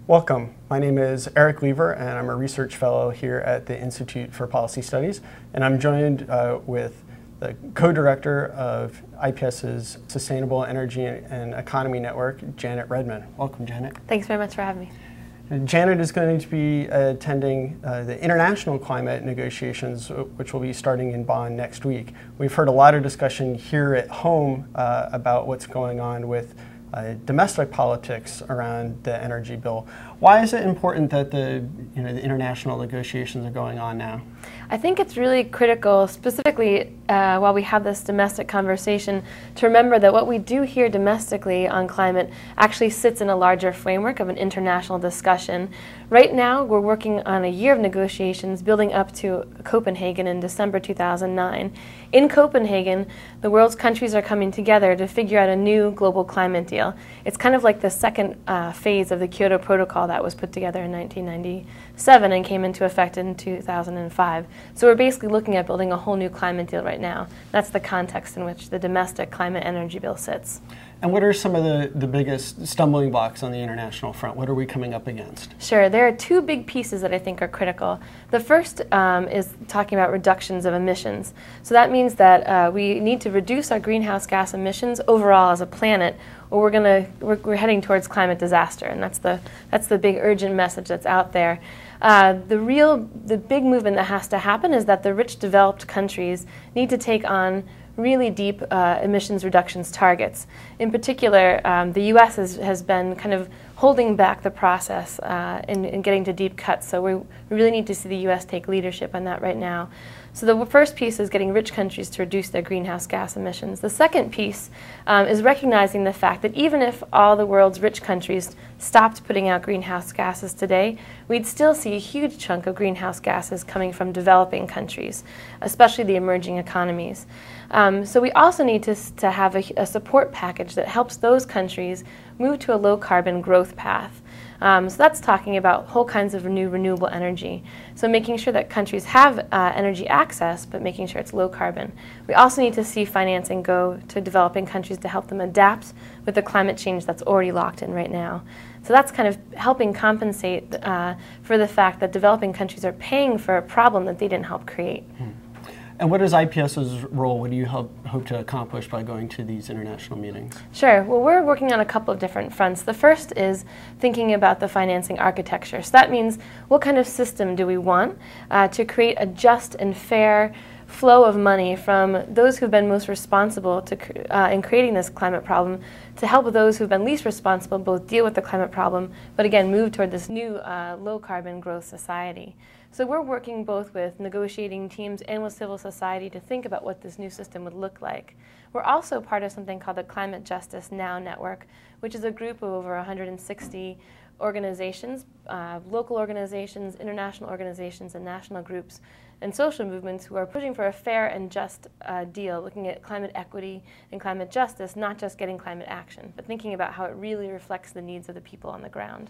Welcome. My name is Eric Lever, and I'm a research fellow here at the Institute for Policy Studies. And I'm joined with the co-director of IPS's Sustainable Energy and Economy Network, Janet Redman. Welcome, Janet. Thanks very much for having me. And Janet is going to be attending the international climate negotiations, which will be starting in Bonn next week. We've heard a lot of discussion here at home about what's going on with domestic politics around the energy bill. Why is it important that the international negotiations are going on now? I think it's really critical, specifically while we have this domestic conversation, to remember that what we do here domestically on climate actually sits in a larger framework of an international discussion. Right now, we're working on a year of negotiations building up to Copenhagen in December 2009. In Copenhagen, the world's countries are coming together to figure out a new global climate deal. It's kind of like the second phase of the Kyoto Protocol that was put together in 1997 and came into effect in 2005. So we're basically looking at building a whole new climate deal right now. That's the context in which the domestic climate energy bill sits. And what are some of the biggest stumbling blocks on the international front? What are we coming up against? Sure. There are two big pieces that I think are critical. The first is talking about reductions of emissions. So that means that we need to reduce our greenhouse gas emissions overall as a planet, or we're heading towards climate disaster, and that's the big urgent message that's out there. The big movement that has to happen is that the rich developed countries need to take on really deep emissions reductions targets. In particular, the U.S. has been kind of holding back the process in getting to deep cuts, so we really need to see the U.S. take leadership on that right now. So the first piece is getting rich countries to reduce their greenhouse gas emissions. The second piece is recognizing the fact that even if all the world's rich countries stopped putting out greenhouse gases today, we'd still see a huge chunk of greenhouse gases coming from developing countries, especially the emerging economies. So we also need to have a support package that helps those countries move to a low-carbon growth path. So that's talking about whole kinds of new renewable energy. So making sure that countries have energy access, but making sure it's low carbon. We also need to see financing go to developing countries to help them adapt with the climate change that's already locked in right now. So that's kind of helping compensate for the fact that developing countries are paying for a problem that they didn't help create. And what is IPS's role? What do you hope to accomplish by going to these international meetings? Sure. Well, we're working on a couple of different fronts. The first is thinking about the financing architecture. So that means what kind of system do we want to create a just and fair flow of money from those who've been most responsible in creating this climate problem to help those who've been least responsible both deal with the climate problem, but again move toward this new low-carbon growth society. So we're working both with negotiating teams and with civil society to think about what this new system would look like. We're also part of something called the Climate Justice Now Network, which is a group of over 160 organizations, local organizations, international organizations, and national groups and social movements who are pushing for a fair and just deal, looking at climate equity and climate justice, not just getting climate action, but thinking about how it really reflects the needs of the people on the ground.